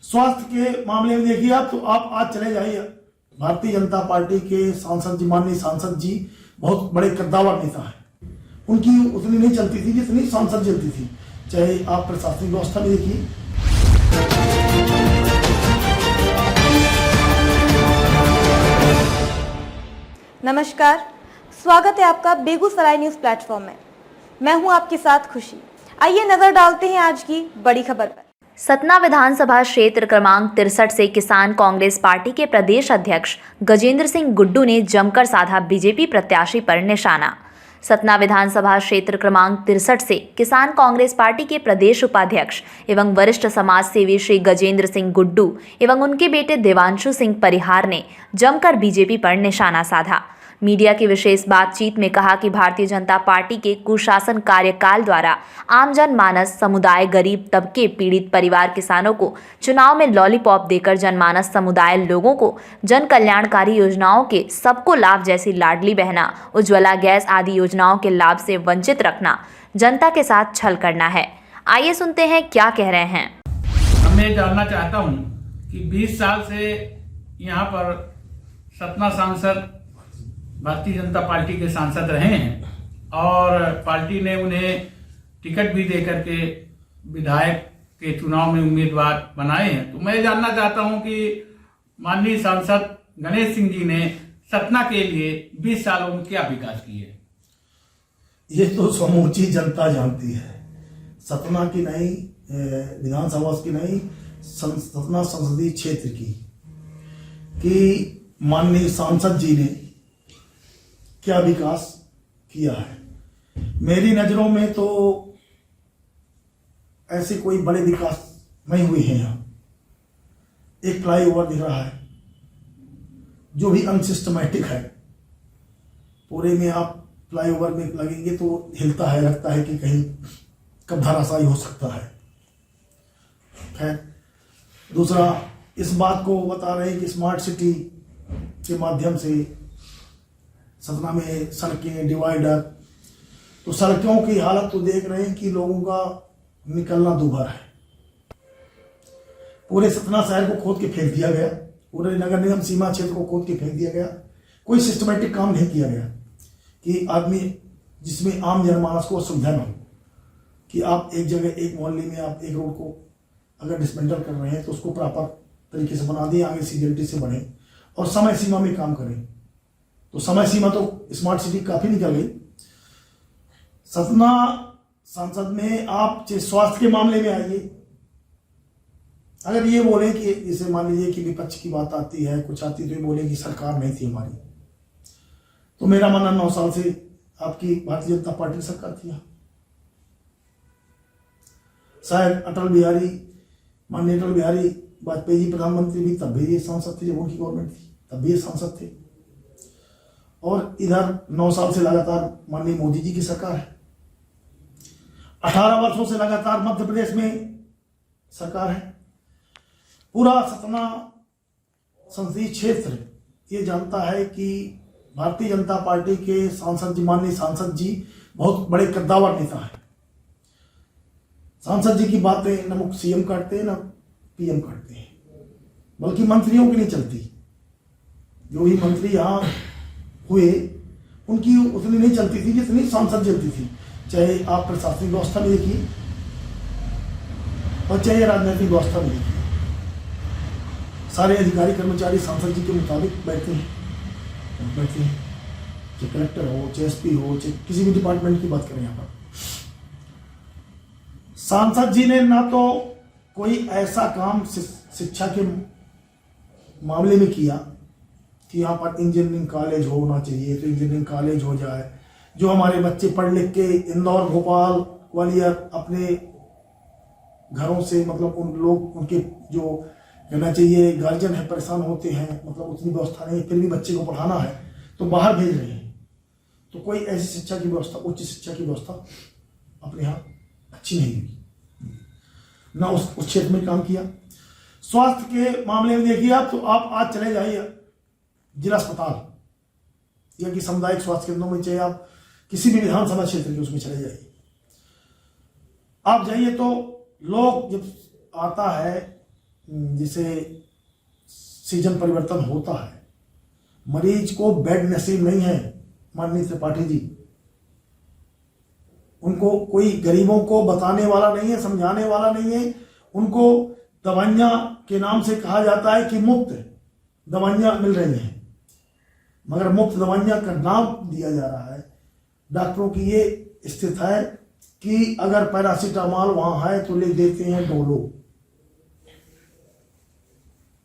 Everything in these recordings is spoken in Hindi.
स्वास्थ्य के मामले में देखिए आप, तो आप आज चले जाइए, भारतीय जनता पार्टी के सांसद जी, माननीय सांसद जी बहुत बड़े कद्दावर नेता हैं, उनकी उतनी नहीं चलती थी जितनी सांसद चलती थी। चाहे आप प्रशासनिक व्यवस्था में देखिए, नमस्कार, स्वागत है आपका बेगूसराय न्यूज प्लेटफॉर्म में। मैं हूं आपके साथ खुशी। आइए नजर डालते हैं आज की बड़ी खबर पर। सतना विधानसभा क्षेत्र क्रमांक 63 से किसान कांग्रेस पार्टी के प्रदेश अध्यक्ष गजेंद्र सिंह गुड्डू ने जमकर साधा बीजेपी प्रत्याशी पर निशाना। सतना विधानसभा क्षेत्र क्रमांक 63 से किसान कांग्रेस पार्टी के प्रदेश उपाध्यक्ष एवं वरिष्ठ समाज सेवी श्री गजेंद्र सिंह गुड्डू एवं उनके बेटे देवांशु सिंह परिहार ने जमकर बीजेपी पर निशाना साधा। मीडिया की विशेष बातचीत में कहा कि भारतीय जनता पार्टी के कुशासन कार्यकाल द्वारा आम जनमानस समुदाय, गरीब तबके, पीड़ित परिवार, किसानों को चुनाव में लॉलीपॉप देकर जनमानस समुदाय लोगों को जन कल्याणकारी योजनाओं के सबको लाभ जैसी लाडली बहना, उज्ज्वला गैस आदि योजनाओं के लाभ से वंचित रखना, जनता के साथ छल करना है। आइए सुनते हैं क्या कह रहे हैं। मैं जानना चाहता हूं कि 20 साल से यहाँ पर सतना सांसद भारतीय जनता पार्टी के सांसद रहे हैं और पार्टी ने उन्हें टिकट भी देकर के विधायक के चुनाव में उम्मीदवार बनाए हैं। तो मैं जानना चाहता हूं कि माननीय सांसद गणेश सिंह जी ने सतना के लिए 20 सालों में क्या विकास किए? ये तो समूची जनता जानती है। सतना की नहीं, विधानसभा की नहीं, सतना संसदीय क्षेत्र की माननीय सांसद जी ने क्या विकास किया है। मेरी नजरों में तो ऐसे कोई बड़े विकास नहीं हुए हैं। यहाँ एक फ्लाईओवर दिख रहा है जो भी अनसिस्टमैटिक है। पूरे में आप फ्लाईओवर में लगेंगे तो हिलता है, लगता है कि कहीं कब धराशायी हो सकता है। खैर, दूसरा इस बात को बता रहे हैं कि स्मार्ट सिटी के माध्यम से सतना में सड़कें, डिवाइडर, तो सड़कों की हालत तो देख रहे हैं कि लोगों का निकलना दूभर है। पूरे सतना शहर को खोद के फेंक दिया गया, पूरे नगर निगम सीमा क्षेत्र को खोद के फेंक दिया गया। कोई सिस्टमेटिक काम नहीं किया गया कि आदमी, जिसमें आम जनमानस को सुविधा न हो कि आप एक जगह, एक मोहल्ले में आप एक रोड को अगर डिसमेंटल कर रहे हैं तो उसको प्रॉपर तरीके से बना दिए, आगे सीरियलिटी से बढ़े और समय सीमा में काम करें। तो समय सीमा तो स्मार्ट सिटी काफी निकल गई। सतना सांसद में आप स्वास्थ्य के मामले में आइए, अगर ये बोले कि जैसे मान लीजिए कि विपक्ष की बात आती है, कुछ आती है, तो ये बोले कि सरकार नहीं थी हमारी, तो मेरा मानना 9 साल से आपकी भारतीय जनता पार्टी की सरकार थी। शायद माननीय अटल बिहारी वाजपेयी जी प्रधानमंत्री भी तब भी ये सांसद थे, जब उनकी गवर्नमेंट थी तब भी ये सांसद थे। और इधर 9 साल से लगातार माननीय मोदी जी की सरकार है। 18 वर्षों से लगातार मध्य प्रदेश में सरकार है। पूरा सतना संसदीय क्षेत्र ये जानता है कि भारतीय जनता पार्टी के सांसद जी, माननीय सांसद जी बहुत बड़े कद्दावर नेता हैं। सांसद जी की बातें न सीएम करते हैं न पीएम करते हैं, बल्कि मंत्रियों की नहीं चलती। जो भी मंत्री यहाँ हुए उनकी उतनी नहीं चलती थी जितनी सांसद चलती थी। चाहे आप प्रशासनिक व्यवस्था में देखिए और चाहे राजनीतिक व्यवस्था में देखिए, सारे अधिकारी कर्मचारी सांसद जी के मुताबिक बैठते हैं। चाहे कलेक्टर हो, चाहे एसपी हो, चाहे किसी भी डिपार्टमेंट की बात करें, यहाँ पर सांसद जी ने ना तो कोई ऐसा काम शिक्षा के मामले में किया कि यहाँ पर इंजीनियरिंग कॉलेज होना चाहिए तो इंजीनियरिंग कॉलेज हो जाए, जो हमारे बच्चे पढ़ लिख के इंदौर, भोपाल, ग्वालियर अपने घरों से, मतलब उन लोग, उनके जो कहना चाहिए गार्जियन है, परेशान होते हैं, मतलब उतनी व्यवस्था नहीं, फिर भी बच्चे को पढ़ाना है तो बाहर भेज रहे हैं। तो कोई ऐसी शिक्षा की व्यवस्था, उच्च शिक्षा की व्यवस्था अपने यहाँ अच्छी नहीं हुई, ना उस क्षेत्र में काम किया। स्वास्थ्य के मामले में देखिए आप, तो आप आज चले जाइए जिला अस्पताल या कि सामुदायिक स्वास्थ्य केंद्रों में, चाहे आप किसी भी विधानसभा क्षेत्र के उसमें चले जाइए, आप जाइए तो लोग जब आता है जिसे सीजन परिवर्तन होता है, मरीज को बेड नसीब नहीं है माननीय त्रिपाठी जी। उनको कोई गरीबों को बताने वाला नहीं है, समझाने वाला नहीं है। उनको दवाइयाँ के नाम से कहा जाता है कि मुफ्त दवाइयाँ मिल रही हैं, मगर मुफ्त दवाइयाँ का नाम दिया जा रहा है। डॉक्टरों की ये स्थिति है कि अगर पैरासीटामॉल वहां है तो ले देते हैं डोलो।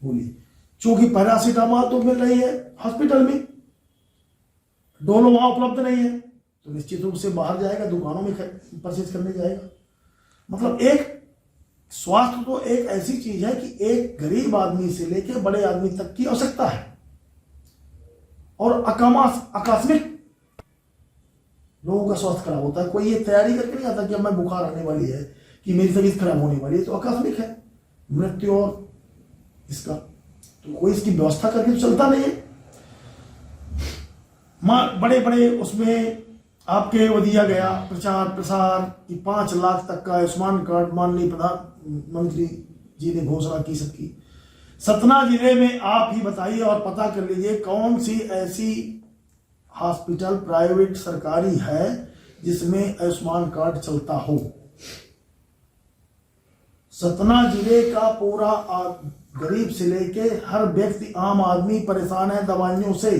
बोलिए, चूंकि पैरासीटामॉल तो मिल रही है हॉस्पिटल में, डोलो वहां उपलब्ध नहीं है, तो निश्चित रूप से बाहर जाएगा, दुकानों में परचेज करने जाएगा। मतलब एक स्वास्थ्य तो एक ऐसी चीज है कि एक गरीब आदमी से लेकर बड़े आदमी तक की आवश्यकता है। और आकस्मिक लोगों का स्वास्थ्य खराब होता है। कोई ये तैयारी करके नहीं आता कि अब मैं बुखार आने वाली है, कि मेरी तबीयत खराब होने वाली है, तो आकस्मिक है मृत्यु और इसका, तो कोई इसकी व्यवस्था करके तो चलता नहीं है। बड़े बड़े उसमें आपके वो दिया गया प्रचार प्रसार कि 5 लाख तक का आयुष्मान कार्ड माननीय प्रधानमंत्री जी ने घोषणा की सबकी। सतना जिले में आप ही बताइए और पता कर लीजिए कौन सी ऐसी हॉस्पिटल प्राइवेट सरकारी है जिसमें आयुष्मान कार्ड चलता हो। सतना जिले का पूरा गरीब से लेके हर व्यक्ति आम आदमी परेशान है दवाइयों से।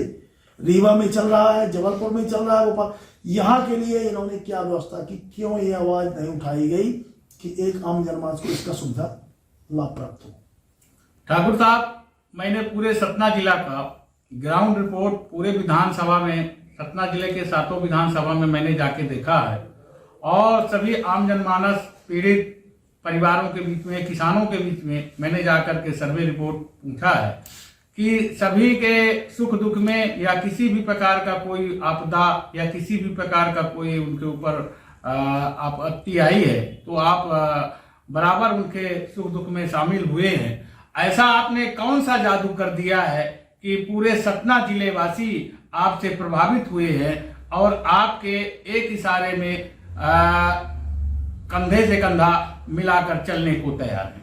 रीवा में चल रहा है, जबलपुर में चल रहा है, भोपाल। यहाँ के लिए इन्होंने क्या व्यवस्था की, क्यों ये आवाज नहीं उठाई गई कि एक आम जनमानस को इसका सुविधा लाभ प्राप्त हो। ठाकुर साहब, मैंने पूरे सतना जिला का ग्राउंड रिपोर्ट पूरे विधानसभा में, सतना जिले के 7 विधानसभा में मैंने जाके देखा है और सभी आम जनमानस पीड़ित परिवारों के बीच में, किसानों के बीच में मैंने जाकर के सर्वे रिपोर्ट पूछा है कि सभी के सुख दुख में या किसी भी प्रकार का कोई आपदा या किसी भी प्रकार का कोई उनके ऊपर आपत्ति आई है तो आप बराबर उनके सुख दुख में शामिल हुए हैं। ऐसा आपने कौन सा जादू कर दिया है कि पूरे सतना जिले वासी आपसे प्रभावित हुए हैं और आपके एक इशारे में कंधे से कंधा मिलाकर चलने को तैयार है?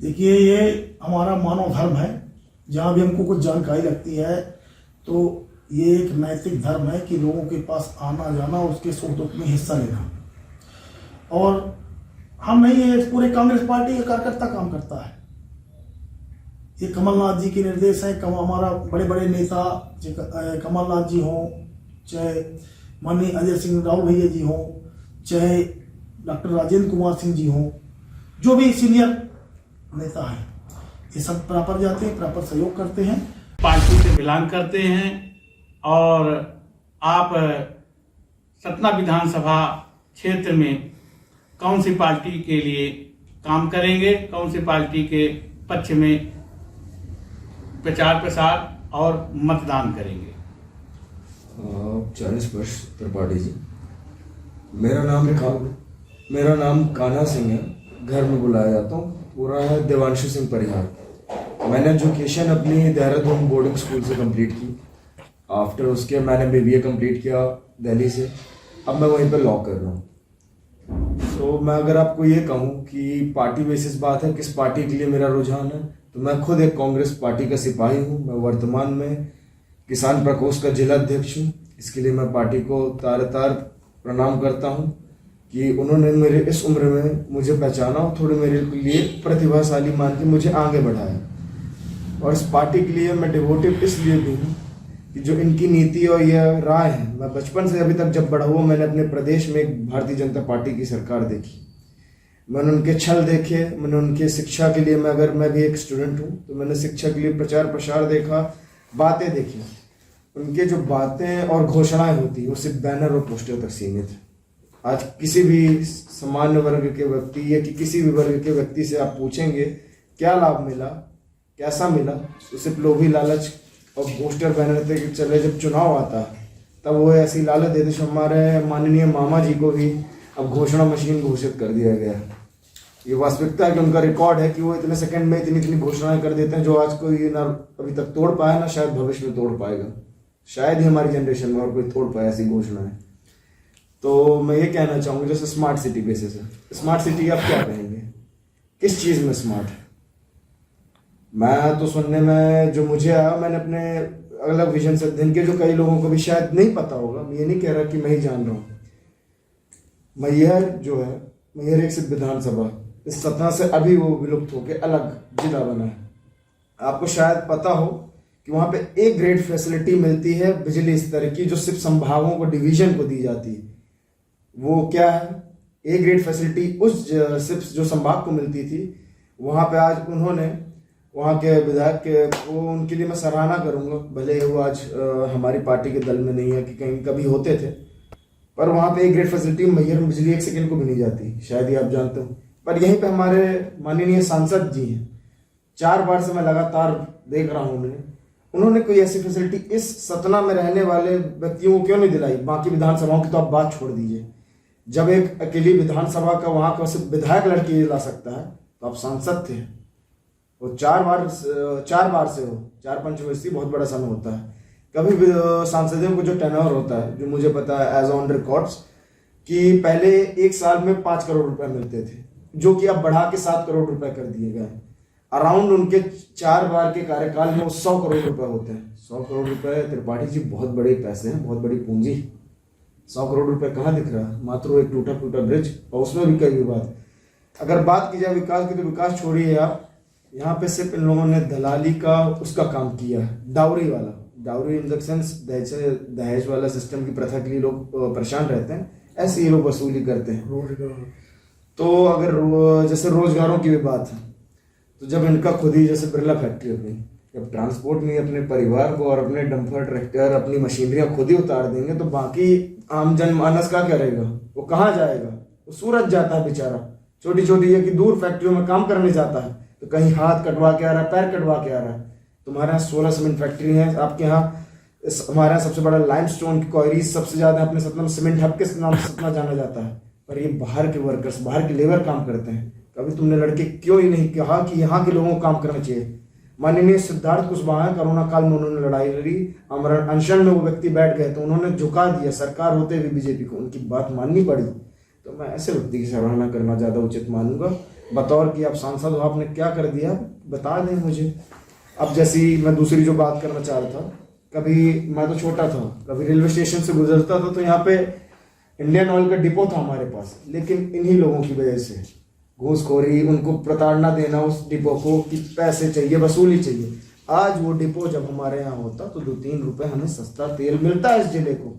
देखिए, ये हमारा मानव धर्म है। जहाँ भी हमको कुछ जानकारी लगती है तो ये एक नैतिक धर्म है कि लोगों के पास आना जाना, उसके सुख दुख में हिस्सा लेना। और हम नहीं है, पूरे कांग्रेस पार्टी का कार्यकर्ता काम करता है। ये कमलनाथ जी के निर्देश है। हमारा बड़े बड़े नेता कमलनाथ जी हों, चाहे माननीय अजय सिंह राहुल भैया जी हों, चाहे डॉक्टर राजेंद्र कुमार सिंह जी हों, जो भी सीनियर नेता हैं, ये सब प्रॉपर जाते हैं, प्रॉपर सहयोग करते हैं, पार्टी से बिलोंग करते हैं। और आप सतना विधानसभा क्षेत्र में कौन सी पार्टी के लिए काम करेंगे, कौन सी पार्टी के पक्ष में प्रचार प्रसार और मतदान करेंगे? 40 वर्ष त्रिपाठी जी। मेरा नाम कान्हा सिंह है, घर में बुलाया जाता हूँ। पूरा है देवांशु सिंह परिहार। मैंने एजुकेशन अपनी देहरादून बोर्डिंग स्कूल से कंप्लीट की। आफ्टर उसके मैंने BBA कंप्लीट किया दिल्ली से। अब मैं वहीं पे लॉ कर रहा हूँ। तो मैं अगर आपको ये कहूँ कि पार्टी बेसिस बात है, किस पार्टी के लिए मेरा रुझान है, तो मैं खुद एक कांग्रेस पार्टी का सिपाही हूँ। मैं वर्तमान में किसान प्रकोष्ठ का जिला अध्यक्ष हूँ। इसके लिए मैं पार्टी को तार तार प्रणाम करता हूँ कि उन्होंने मेरे इस उम्र में मुझे पहचाना और थोड़ी मेरे लिए प्रतिभाशाली मान के मुझे आगे बढ़ाया। और इस पार्टी के लिए मैं डिवोटिव इसलिए भी हूँ कि जो इनकी नीति और यह राय है, मैं बचपन से अभी तक जब बड़ा हुआ मैंने अपने प्रदेश में एक भारतीय जनता पार्टी की सरकार देखी। मैंने उनके छल देखे, मैंने उनके शिक्षा के लिए, मैं भी एक स्टूडेंट हूँ तो मैंने शिक्षा के लिए प्रचार प्रसार देखा, बातें देखी। उनके जो बातें और घोषणाएं होती वो सिर्फ बैनर और पोस्टर तक सीमित है। आज किसी भी सामान्य वर्ग के व्यक्ति या कि किसी भी वर्ग के व्यक्ति से आप पूछेंगे क्या लाभ मिला, कैसा मिला, तो सिर्फ लोभी लालच और पोस्टर बैनर तक चले। जब चुनाव आता है तब वो ऐसी लालच देते। हमारे माननीय मामा जी को भी अब घोषणा मशीन घोषित कर दिया गया है। ये वास्तविकता है कि उनका रिकॉर्ड है कि वो इतने सेकंड में इतनी घोषणाएं कर देते हैं जो आज कोई ना अभी तक तोड़ पाया, ना शायद भविष्य में तोड़ पाएगा। शायद ही हमारी जनरेशन में और कोई तोड़ पाया ऐसी घोषणाएं। तो मैं ये कहना चाहूँगा, जैसे स्मार्ट सिटी बेसिस है, स्मार्ट सिटी आप क्या कहेंगे, किस चीज़ में स्मार्ट है? मैं तो सुनने में जो मुझे आया, मैंने अपने अलग विजन से अध्ययन किया, जो कई लोगों को भी शायद नहीं पता होगा। मैं ये नहीं कह रहा कि मैं ही जान रहा हूँ। मैहर जो है, मैहर एक सिर्फ विधानसभा इस सतना से अभी वो विलुप्त होकर अलग जिला बना है। आपको शायद पता हो कि वहाँ पे एक ग्रेड फैसिलिटी मिलती है बिजली स्तर की, जो सिर्फ संभागों को, डिवीजन को दी जाती है। वो क्या है? ए ग्रेड फैसिलिटी उस सिर्फ जो संभाग को मिलती थी, वहाँ पे आज उन्होंने, वहाँ के विधायक के, वो उनके लिए मैं सराहना करूँगा, भले वो आज हमारी पार्टी के दल में नहीं है, कि कहीं कभी होते थे, पर वहाँ पे एक ग्रेड फैसिलिटी मैहर में बिजली एक सेकंड को भी नहीं जाती, शायद ही आप जानते हो। पर यहीं पे हमारे माननीय सांसद जी हैं, 4 बार से मैं लगातार देख रहा हूँ उन्होंने कोई ऐसी फैसिलिटी इस सतना में रहने वाले व्यक्तियों को क्यों नहीं दिलाई। बाकी विधानसभाओं की तो आप बात छोड़ दीजिए, जब एक अकेली विधानसभा का वहाँ का सिर्फ विधायक लड़के ला सकता है, तो आप सांसद थे, वो 4 बार से हो, 4-5 वैसे बहुत बड़ा समय होता है। कभी भी सांसदों को जो टेन्योर होता है, जो मुझे पता है एज ऑन रिकॉर्ड्स, कि पहले 1 साल में 5 करोड़ रुपए मिलते थे, जो कि अब बढ़ा के 7 करोड़ रुपए कर दिए गए। अराउंड उनके 4 बार के कार्यकाल में 100 करोड़ रुपए होते हैं। 100 करोड़ रुपए त्रिपाठी जी बहुत बड़े पैसे हैं, बहुत बड़ी पूंजी। 100 करोड़ रुपए कहाँ दिख रहा है? मात्र एक टूटा फूटा ब्रिज, और उसमें भी कई विवाद। अगर बात की जाए विकास की, तो विकास छोड़िए आप, यहाँ पे सिर्फ इन लोगों ने दलाली का उसका काम किया है, डाउरी वाला। डाउरी इन द सेंस दहेज वाला सिस्टम की प्रथा के लिए लोग परेशान रहते हैं, ऐसे ये लोग वसूली करते हैं। तो अगर जैसे रोजगारों की भी बात है, तो जब इनका खुद ही जैसे बिरला फैक्ट्री अपनी, जब ट्रांसपोर्ट में अपने परिवार को और अपने डंपर, ट्रैक्टर, अपनी मशीनरियां खुद ही उतार देंगे, तो बाकी आम जनमानस क्या करेगा? वो कहाँ जाएगा? वो सूरत जाता है बेचारा, छोटी छोटी ये कि दूर फैक्ट्रियों में काम करने जाता है, तो कहीं हाथ कटवा के आ रहा है, पैर कटवा के आ रहा है। तुम्हारे यहाँ 16 सीमेंट फैक्ट्री है, आपके यहाँ हमारे यहाँ सबसे बड़ा लाइमस्टोन की क्वारीज सबसे ज्यादा अपने सतना में, सीमेंट हब के नाम से सतना जाना जाता है। पर ये बाहर के वर्कर्स, बाहर के लेबर काम करते हैं। कभी तुमने लड़के क्यों ही नहीं कहा कि यहाँ के लोगों को काम करना चाहिए? माननीय सिद्धार्थ कुशवाहा, कोरोना काल में उन्होंने लड़ाई लड़ी, अमरण अनशन में वो व्यक्ति बैठ गए, तो उन्होंने झुका दिया सरकार होते हुए बीजेपी को, उनकी बात माननी पड़ी। तो मैं ऐसे व्यक्ति की सराहना करना ज्यादा उचित मानूंगा। बतौर कि आप सांसद हो, आपने क्या कर दिया बता दें मुझे। अब जैसी मैं दूसरी जो बात करना चाह रहा था, कभी मैं तो छोटा था, कभी रेलवे स्टेशन से गुजरता था, तो यहाँ पे इंडियन ऑयल का डिपो था हमारे पास, लेकिन इन्हीं लोगों की वजह से घूसखोरी, उनको प्रताड़ना देना उस डिपो को कि पैसे चाहिए, वसूली चाहिए। आज वो डिपो जब हमारे यहाँ होता तो 2-3 रुपए हमें सस्ता तेल मिलता है इस जिले को।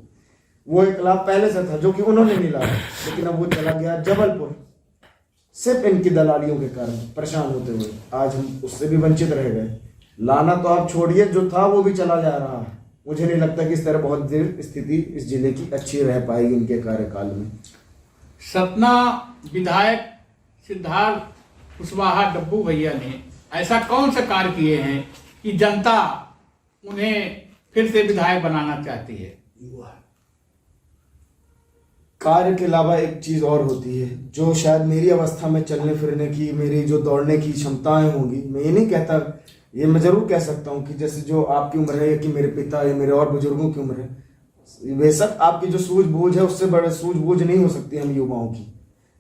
वो एक लाभ पहले से था जो कि उन्होंने नहीं लाया, लेकिन अब वो चला गया जबलपुर, सिर्फ इनकी दलालियों के कारण परेशान होते हुए। आज हम उससे भी वंचित रह गए। लाना तो आप छोड़िए, जो था वो भी चला जा रहा है। मुझे नहीं लगता कि इस तरह बहुत देर स्थिति इस जिले की अच्छी रह पाएगी इनके कार्यकाल में। सतना विधायक सिद्धार्थ कुशवाहा डब्बू भैया ने ऐसा कौन सा कार्य किए हैं कि जनता उन्हें फिर से विधायक बनाना चाहती है? कार्य के अलावा एक चीज और होती है, जो शायद मेरी अवस्था में चलने फिरने की, मेरी जो दौड़ने की क्षमताएं होंगी, मैं ये नहीं कहता, ये मैं जरूर कह सकता हूँ कि जैसे जो आपकी उम्र है, या कि मेरे पिता या मेरे और बुजुर्गों की उम्र है, बेशक आपकी जो सूझबूझ है उससे बड़े सूझबूझ नहीं हो सकती हम युवाओं की।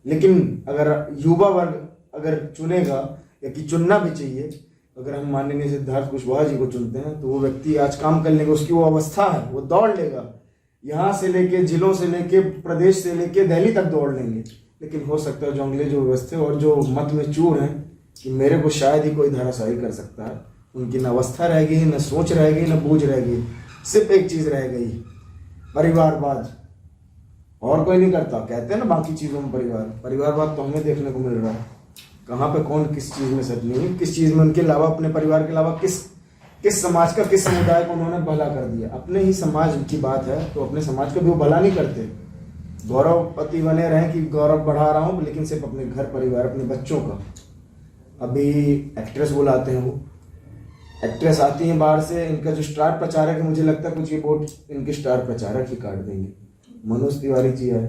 लेकिन अगर युवा वर्ग अगर चुनेगा, या कि चुनना भी चाहिए, अगर हम माननीय सिद्धार्थ कुशवाहा जी को चुनते हैं, तो वो व्यक्ति आज काम कर लेगा, उसकी वो अवस्था है, वो दौड़ लेगा, यहाँ से लेके जिलों से लेके प्रदेश से लेके दिल्ली तक दौड़ लेंगे। लेकिन हो सकता है जोंगले जो व्यवस्था और जो मत में चूर हैं कि मेरे को शायद ही कोई धराशायी कर सकता है, उनकी न अवस्था रह गई, न सोच रह गई, न बूझ रह गई, सिर्फ एक चीज रह गई, परिवारवाद। और कोई नहीं करता। कहते हैं ना बाकी चीजों में परिवारवाद तो हमें देखने को मिल रहा है। कहाँ पे कौन किस चीज में सच नहीं है, किस चीज में उनके अलावा, अपने परिवार के अलावा किस समाज का, किस समुदाय को उन्होंने भला कर दिया। अपने ही समाज की बात है तो अपने समाज का भी वो भला नहीं करते। गौरवपति बने रहे कि गौरव बढ़ा रहा हूँ, लेकिन सिर्फ अपने घर परिवार, अपने बच्चों का। अभी एक्ट्रेस बुलाते हैं, वो एक्ट्रेस आती हैं बाहर से, इनका जो स्टार प्रचारक है, मुझे लगता है कुछ ये वोट इनके स्टार प्रचारक ही काट देंगे। मनोज तिवारी जी है,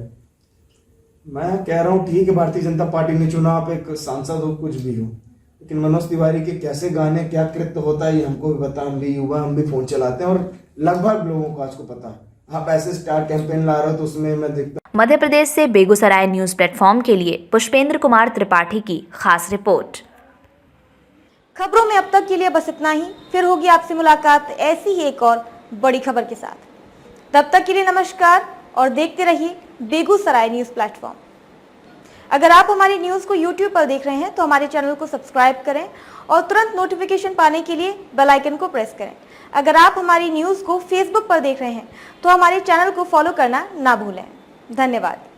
मैं कह रहा हूँ ठीक है, भारतीय जनता पार्टी ने चुना, आप एक सांसद हो, कुछ भी हो, लेकिन मनोज तिवारी के कैसे गाने, क्या कृत्य होता है, ये हमको भी पता। हम भी युवा, हम भी फोन चलाते हैं, और लगभग लोगों को आज को पता है। आप ऐसे स्टार कैंपेन ला रहे हो तो उसमें मैं देखता हूँ। मध्य प्रदेश से बेगूसराय न्यूज प्लेटफॉर्म के लिए पुष्पेंद्र कुमार त्रिपाठी की खास रिपोर्ट। खबरों में अब तक के लिए बस इतना ही। फिर होगी आपसे मुलाकात ऐसी ही एक और बड़ी खबर के साथ। तब तक के लिए नमस्कार और देखते रहिए बेगूसराय न्यूज प्लेटफॉर्म। अगर आप हमारी न्यूज को YouTube पर देख रहे हैं तो हमारे चैनल को सब्सक्राइब करें और तुरंत नोटिफिकेशन पाने के लिए बेल आइकन को प्रेस करें। अगर आप हमारी न्यूज को Facebook पर देख रहे हैं तो हमारे चैनल को फॉलो करना ना भूलें। धन्यवाद।